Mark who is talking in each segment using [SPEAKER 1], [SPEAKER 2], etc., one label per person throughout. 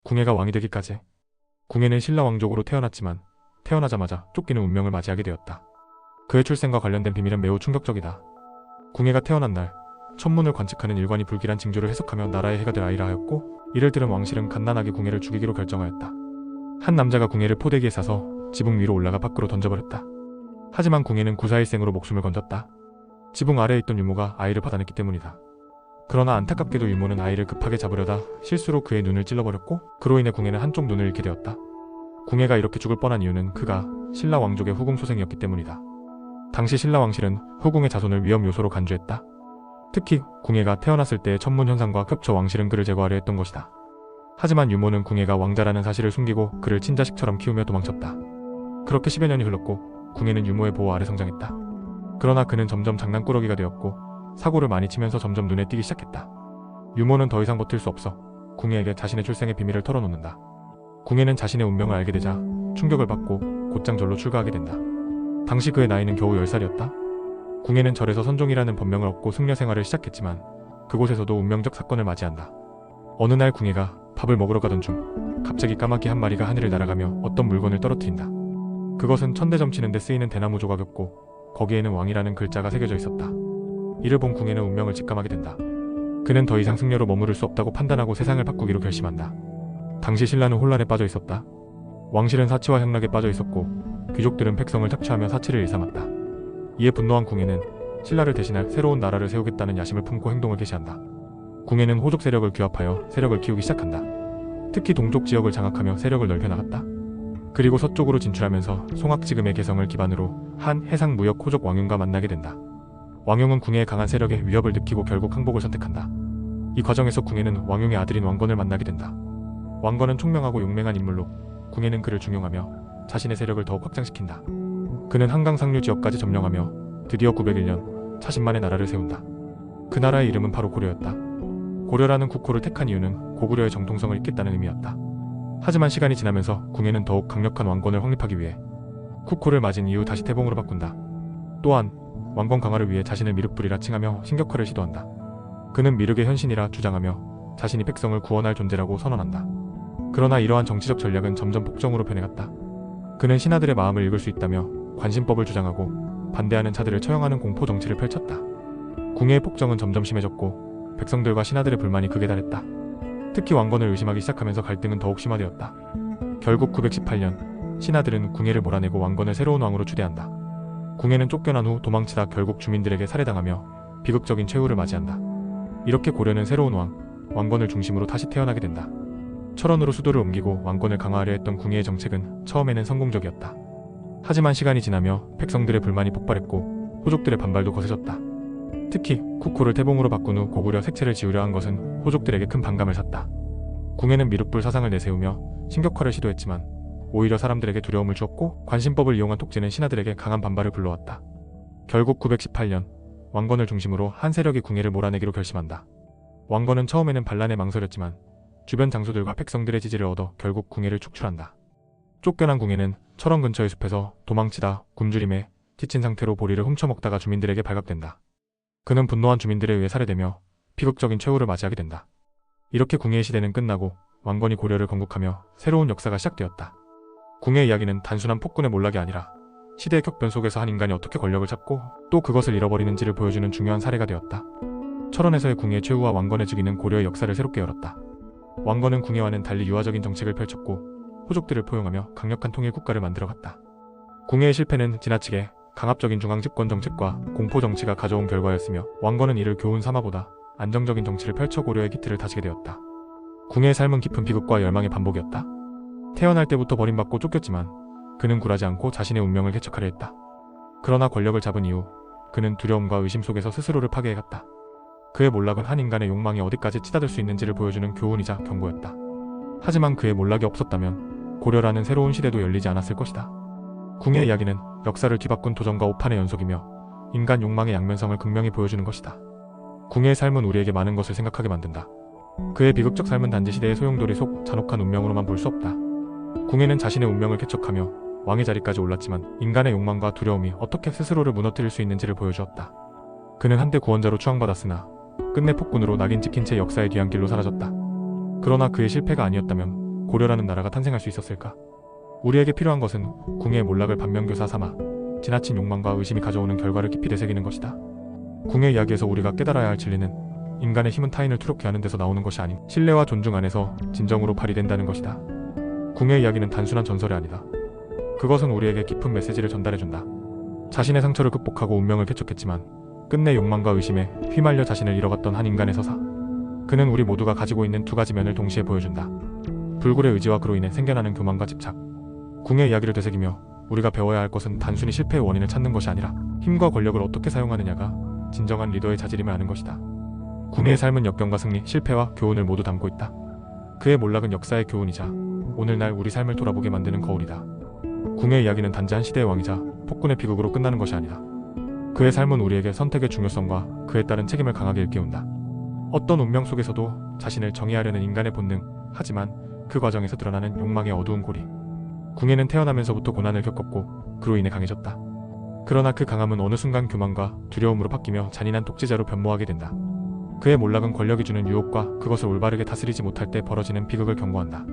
[SPEAKER 1] 궁예가 왕이 되기까지. 궁예는 신라 왕족으로 태어났지만 태어나자마자 쫓기는 운명을 맞이하게 되었다. 그의 출생과 관련된 비밀은 매우 충격적이다. 궁예가 태어난 날 천문을 관측하는 일관이 불길한 징조를 해석하며 나라의 해가 될 아이라 하였고, 이를 들은 왕실은 갓난아기 궁예를 죽이기로 결정하였다. 한 남자가 궁예를 포대기에 싸서 지붕 위로 올라가 밖으로 던져버렸다. 하지만 궁예는 구사일생으로 목숨을 건졌다. 지붕 아래에 있던 유모가 아이를 받아냈기 때문이다. 그러나 안타깝게도 유모는 아이를 급하게 잡으려다 실수로 그의 눈을 찔러버렸고, 그로 인해 궁예는 한쪽 눈을 잃게 되었다. 궁예가 이렇게 죽을 뻔한 이유는 그가 신라 왕족의 후궁소생이었기 때문이다. 당시 신라 왕실은 후궁의 자손을 위험 요소로 간주했다. 특히 궁예가 태어났을 때의 천문 현상과 겹쳐 왕실은 그를 제거하려 했던 것이다. 하지만 유모는 궁예가 왕자라는 사실을 숨기고 그를 친자식처럼 키우며 도망쳤다. 그렇게 10여 년이 흘렀고 궁예는 유모의 보호 아래 성장했다. 그러나 그는 점점 장난꾸러기가 되었고 사고를 많이 치면서 점점 눈에 띄기 시작했다. 유모는 더 이상 버틸 수 없어 궁예에게 자신의 출생의 비밀을 털어놓는다. 궁예는 자신의 운명을 알게 되자 충격을 받고 곧장 절로 출가하게 된다. 당시 그의 나이는 겨우 10살이었다. 궁예는 절에서 선종이라는 법명을 얻고 승려 생활을 시작했지만 그곳에서도 운명적 사건을 맞이한다. 어느 날 궁예가 밥을 먹으러 가던 중 갑자기 까마귀 한 마리가 하늘을 날아가며 어떤 물건을 떨어뜨린다. 그것은 천대 점치는 데 쓰이는 대나무 조각이었고 거기에는 왕이라는 글자가 새겨져 있었다. 이를 본 궁예는 운명을 직감하게 된다. 그는 더 이상 승려로 머무를 수 없다고 판단하고 세상을 바꾸기로 결심한다. 당시 신라는 혼란에 빠져 있었다. 왕실은 사치와 향락에 빠져 있었고 귀족들은 백성을 착취하며 사치를 일삼았다. 이에 분노한 궁예는 신라를 대신할 새로운 나라를 세우겠다는 야심을 품고 행동을 개시한다. 궁예는 호족 세력을 규합하여 세력을 키우기 시작한다. 특히 동쪽 지역을 장악하며 세력을 넓혀나갔다. 그리고 서쪽으로 진출하면서 송악지금의 개성을 기반으로 한 해상 무역 호족 왕윤과 만나게 된다. 왕윤은 궁예의 강한 세력에 위협을 느끼고 결국 항복을 선택한다. 이 과정에서 궁예는 왕윤의 아들인 왕건을 만나게 된다. 왕건은 총명하고 용맹한 인물로 궁예는 그를 중용하며 자신의 세력을 더욱 확장시킨다. 그는 한강 상류 지역까지 점령하며 드디어 901년 자신만의 나라를 세운다. 그 나라의 이름은 바로 고려였다. 고려라는 국호를 택한 이유는 고구려의 정통성을 잇겠다는 의미였다. 하지만 시간이 지나면서 궁예는 더욱 강력한 왕권을 확립하기 위해 국호를 맞은 이후 다시 태봉으로 바꾼다. 또한 왕권 강화를 위해 자신을 미륵불이라 칭하며 신격화를 시도한다. 그는 미륵의 현신이라 주장하며 자신이 백성을 구원할 존재라고 선언한다. 그러나 이러한 정치적 전략은 점점 폭정으로 변해갔다. 그는 신하들의 마음을 읽을 수 있다며 관신법을 주장하고 반대하는 자들을 처형하는 공포 정치를 펼쳤다. 궁예의 폭정은 점점 심해졌고 백성들과 신하들의 불만이 극에 달했다. 특히 왕건을 의심하기 시작하면서 갈등은 더욱 심화되었다. 결국 918년 신하들은 궁예를 몰아내고 왕건을 새로운 왕으로 추대한다. 궁예는 쫓겨난 후 도망치다 결국 주민들에게 살해당하며 비극적인 최후를 맞이한다. 이렇게 고려는 새로운 왕건을 중심으로 다시 태어나게 된다. 철원으로 수도를 옮기고 왕권을 강화하려 했던 궁예의 정책은 처음에는 성공적이었다. 하지만 시간이 지나며 백성들의 불만이 폭발했고 호족들의 반발도 거세졌다. 특히 국호를 태봉으로 바꾼 후 고구려 색채를 지우려 한 것은 호족들에게 큰 반감을 샀다. 궁예는 미륵불 사상을 내세우며 신격화를 시도했지만 오히려 사람들에게 두려움을 주었고 관신법을 이용한 독재는 신하들에게 강한 반발을 불러왔다. 결국 918년 왕건을 중심으로 한 세력이 궁예를 몰아내기로 결심한다. 왕건은 처음에는 반란에 망설였지만 주변 장수들과 백성들의 지지를 얻어 결국 궁예를 축출한다. 쫓겨난 궁예는 철원 근처의 숲에서 도망치다 굶주림에 지친 상태로 보리를 훔쳐먹다가 주민들에게 발각된다. 그는 분노한 주민들에 의해 살해되며 비극적인 최후를 맞이하게 된다. 이렇게 궁예의 시대는 끝나고 왕건이 고려를 건국하며 새로운 역사가 시작되었다. 궁예의 이야기는 단순한 폭군의 몰락이 아니라 시대의 격변 속에서 한 인간이 어떻게 권력을 잡고 또 그것을 잃어버리는지를 보여주는 중요한 사례가 되었다. 철원에서의 궁예의 최후와 왕건의 즉위는 고려의 역사를 새롭게 열었다. 왕건은 궁예와는 달리 유화적인 정책을 펼쳤고 호족들을 포용하며 강력한 통일 국가를 만들어갔다. 궁예의 실패는 지나치게 강압적인 중앙 집권 정책과 공포 정치가 가져온 결과였으며 왕건은 이를 교훈 삼아보다 안정적인 정치를 펼쳐 고려의 기틀을 다지게 되었다. 궁예의 삶은 깊은 비극과 열망의 반복이었다. 태어날 때부터 버림받고 쫓겼지만 그는 굴하지 않고 자신의 운명을 개척하려 했다. 그러나 권력을 잡은 이후 그는 두려움과 의심 속에서 스스로를 파괴해갔다. 그의 몰락은 한 인간의 욕망이 어디까지 치닫을 수 있는지를 보여주는 교훈이자 경고였다. 하지만 그의 몰락이 없었다면 고려라는 새로운 시대도 열리지 않았을 것이다. 궁예의 이야기는 역사를 뒤바꾼 도전과 오판의 연속이며 인간 욕망의 양면성을 극명히 보여주는 것이다. 궁예의 삶은 우리에게 많은 것을 생각하게 만든다. 그의 비극적 삶은 단지 시대의 소용돌이 속 잔혹한 운명으로만 볼 수 없다. 궁예는 자신의 운명을 개척하며 왕의 자리까지 올랐지만 인간의 욕망과 두려움이 어떻게 스스로를 무너뜨릴 수 있는지를 보여주었다. 그는 한때 구원자로 추앙받았으나 끝내 폭군으로 낙인 찍힌 채 역사의 뒤안길로 사라졌다. 그러나 그의 실패가 아니었다면 고려라는 나라가 탄생할 수 있었을까? 우리에게 필요한 것은 궁예의 몰락을 반면교사 삼아 지나친 욕망과 의심이 가져오는 결과를 깊이 되새기는 것이다. 궁예 이야기에서 우리가 깨달아야 할 진리는 인간의 힘은 타인을 투luc게 하는 데서 나오는 것이 아닌 신뢰와 존중 안에서 진정으로 발휘된다는 것이다. 궁예 이야기는 단순한 전설이 아니다. 그것은 우리에게 깊은 메시지를 전달해준다. 자신의 상처를 극복하고 운명을 개척했지만 끝내 욕망과 의심에 휘말려 자신을 잃어갔던 한 인간의 서사. 그는 우리 모두가 가지고 있는 두 가지 면을 동시에 보여준다. 불굴의 의지와 그로 인해 생겨나는 교만과 집착. 궁예 이야기를 되새기며 우리가 배워야 할 것은 단순히 실패의 원인을 찾는 것이 아니라 힘과 권력을 어떻게 사용하느냐가 진정한 리더의 자질임을 아는 것이다. 궁예의 삶은 역경과 승리, 실패와 교훈을 모두 담고 있다. 그의 몰락은 역사의 교훈이자 오늘날 우리 삶을 돌아보게 만드는 거울이다. 궁예 이야기는 단지 한 시대의 왕이자 폭군의 비극으로 끝나는 것이 아니다. 그의 삶은 우리에게 선택의 중요성과 그에 따른 책임을 강하게 일깨운다. 어떤 운명 속에서도 자신을 정의하려는 인간의 본능, 하지만 그 과정에서 드러나는 욕망의 어두운 고리. 궁예는 태어나면서부터 고난을 겪었고 그로 인해 강해졌다. 그러나 그 강함은 어느 순간 교만과 두려움으로 바뀌며 잔인한 독재자로 변모하게 된다. 그의 몰락은 권력이 주는 유혹과 그것을 올바르게 다스리지 못할 때 벌어지는 비극을 경고한다.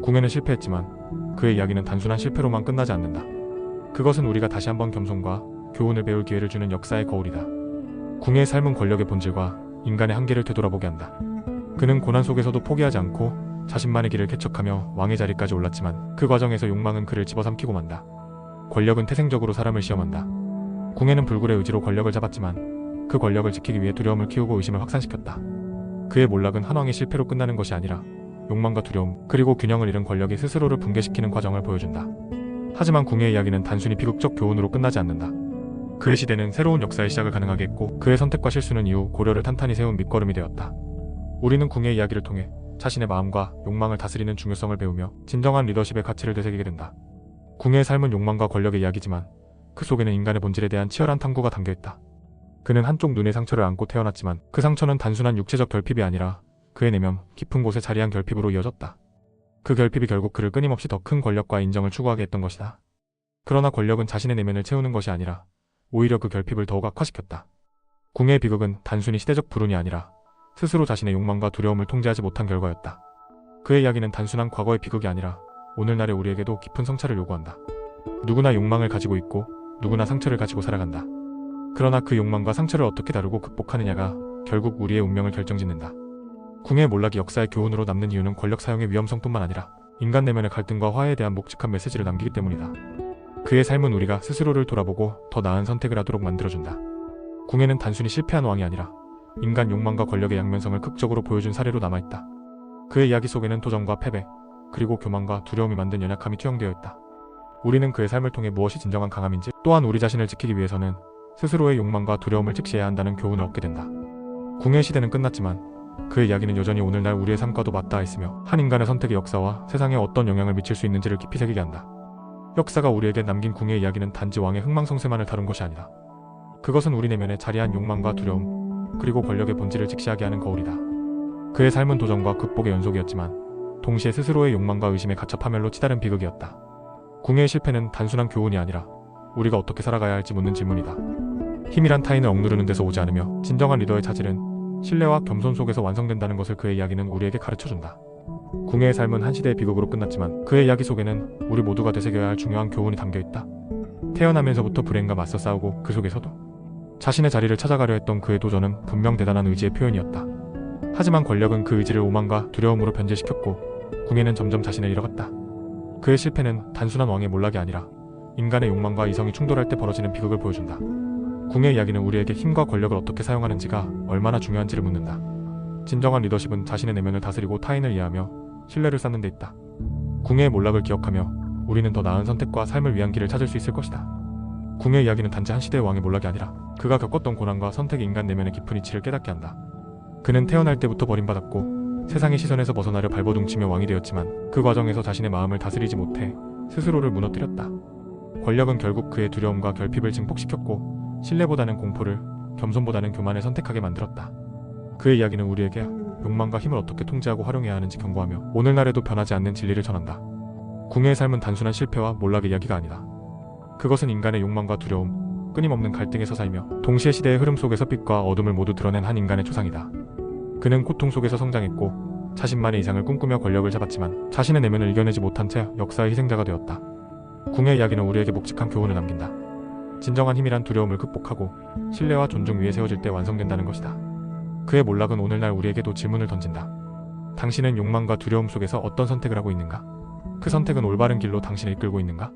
[SPEAKER 1] 궁예는 실패했지만 그의 이야기는 단순한 실패로만 끝나지 않는다. 그것은 우리가 다시 한번 겸손과 교훈을 배울 기회를 주는 역사의 거울이다. 궁예의 삶은 권력의 본질과 인간의 한계를 되돌아보게 한다. 그는 고난 속에서도 포기하지 않고 자신만의 길을 개척하며 왕의 자리까지 올랐지만 그 과정에서 욕망은 그를 집어삼키고 만다. 권력은 태생적으로 사람을 시험한다. 궁예는 불굴의 의지로 권력을 잡았지만 그 권력을 지키기 위해 두려움을 키우고 의심을 확산시켰다. 그의 몰락은 한 왕의 실패로 끝나는 것이 아니라 욕망과 두려움, 그리고 균형을 잃은 권력이 스스로를 붕괴시키는 과정을 보여준다. 하지만 궁예의 이야기는 단순히 비극적 교훈으로 끝나지 않는다. 그의 시대는 새로운 역사의 시작을 가능하게 했고 그의 선택과 실수는 이후 고려를 탄탄히 세운 밑거름이 되었다. 우리는 궁예의 이야기를 통해 자신의 마음과 욕망을 다스리는 중요성을 배우며 진정한 리더십의 가치를 되새기게 된다. 궁예의 삶은 욕망과 권력의 이야기지만 그 속에는 인간의 본질에 대한 치열한 탐구가 담겨있다. 그는 한쪽 눈의 상처를 안고 태어났지만 그 상처는 단순한 육체적 결핍이 아니라 그의 내면 깊은 곳에 자리한 결핍으로 이어졌다. 그 결핍이 결국 그를 끊임없이 더 큰 권력과 인정을 추구하게 했던 것이다. 그러나 권력은 자신의 내면을 채우는 것이 아니라 오히려 그 결핍을 더욱 악화시켰다. 궁예의 비극은 단순히 시대적 불운이 아니라 스스로 자신의 욕망과 두려움을 통제하지 못한 결과였다. 그의 이야기는 단순한 과거의 비극이 아니라 오늘날의 우리에게도 깊은 성찰을 요구한다. 누구나 욕망을 가지고 있고 누구나 상처를 가지고 살아간다. 그러나 그 욕망과 상처를 어떻게 다루고 극복하느냐가 결국 우리의 운명을 결정짓는다. 궁예의 몰락이 역사의 교훈으로 남는 이유는 권력 사용의 위험성뿐만 아니라 인간 내면의 갈등과 화해에 대한 묵직한 메시지를 남기기 때문이다. 그의 삶은 우리가 스스로를 돌아보고 더 나은 선택을 하도록 만들어준다. 궁예는 단순히 실패한 왕이 아니라 인간 욕망과 권력의 양면성을 극적으로 보여준 사례로 남아있다. 그의 이야기 속에는 도전과 패배, 그리고 교만과 두려움이 만든 연약함이 투영되어 있다. 우리는 그의 삶을 통해 무엇이 진정한 강함인지, 또한 우리 자신을 지키기 위해서는 스스로의 욕망과 두려움을 직시해야 한다는 교훈을 얻게 된다. 궁예의 시대는 끝났지만 그의 이야기는 여전히 오늘날 우리의 삶과도 맞닿아 있으며 한 인간의 선택의 역사와 세상에 어떤 영향을 미칠 수 있는지를 깊이 새기게 한다. 역사가 우리에게 남긴 궁예의 이야기는 단지 왕의 흥망성쇠만을 다룬 것이 아니다. 그것은 우리 내면에 자리한 욕망과 두려움, 그리고 권력의 본질을 직시하게 하는 거울이다. 그의 삶은 도전과 극복의 연속이었지만 동시에 스스로의 욕망과 의심에 갇혀 파멸로 치달은 비극이었다. 궁예의 실패는 단순한 교훈이 아니라 우리가 어떻게 살아가야 할지 묻는 질문이다. 힘이란 타인을 억누르는 데서 오지 않으며 진정한 리더의 자질은 신뢰와 겸손 속에서 완성된다는 것을 그의 이야기는 우리에게 가르쳐준다. 궁예의 삶은 한 시대의 비극으로 끝났지만 그의 이야기 속에는 우리 모두가 되새겨야 할 중요한 교훈이 담겨있다. 태어나면서부터 불행과 맞서 싸우고 그 속에서도 자신의 자리를 찾아가려 했던 그의 도전은 분명 대단한 의지의 표현이었다. 하지만 권력은 그 의지를 오만과 두려움으로 변제시켰고 궁예는 점점 자신을 잃어갔다. 그의 실패는 단순한 왕의 몰락이 아니라 인간의 욕망과 이성이 충돌할 때 벌어지는 비극을 보여준다. 궁예의 이야기는 우리에게 힘과 권력을 어떻게 사용하는지가 얼마나 중요한지를 묻는다. 진정한 리더십은 자신의 내면을 다스리고 타인을 이해하며 신뢰를 쌓는 데 있다. 궁예의 몰락을 기억하며 우리는 더 나은 선택과 삶을 위한 길을 찾을 수 있을 것이다. 궁예의 이야기는 단지 한 시대의 왕의 몰락이 아니라 그가 겪었던 고난과 선택이 인간 내면의 깊은 이치를 깨닫게 한다. 그는 태어날 때부터 버림받았고 세상의 시선에서 벗어나려 발버둥치며 왕이 되었지만 그 과정에서 자신의 마음을 다스리지 못해 스스로를 무너뜨렸다. 권력은 결국 그의 두려움과 결핍을 증폭시켰고 신뢰보다는 공포를, 겸손보다는 교만을 선택하게 만들었다. 그의 이야기는 우리에게 욕망과 힘을 어떻게 통제하고 활용해야 하는지 경고하며 오늘날에도 변하지 않는 진리를 전한다. 궁예의 삶은 단순한 실패와 몰락의 이야기가 아니다. 그것은 인간의 욕망과 두려움, 끊임없는 갈등의 서사이며 동시에 시대의 흐름 속에서 빛과 어둠을 모두 드러낸 한 인간의 초상이다. 그는 고통 속에서 성장했고 자신만의 이상을 꿈꾸며 권력을 잡았지만 자신의 내면을 이겨내지 못한 채 역사의 희생자가 되었다. 궁의 이야기는 우리에게 묵직한 교훈을 남긴다. 진정한 힘이란 두려움을 극복하고 신뢰와 존중 위에 세워질 때 완성된다는 것이다. 그의 몰락은 오늘날 우리에게도 질문을 던진다. 당신은 욕망과 두려움 속에서 어떤 선택을 하고 있는가? 그 선택은 올바른 길로 당신을 이끌고 있는가?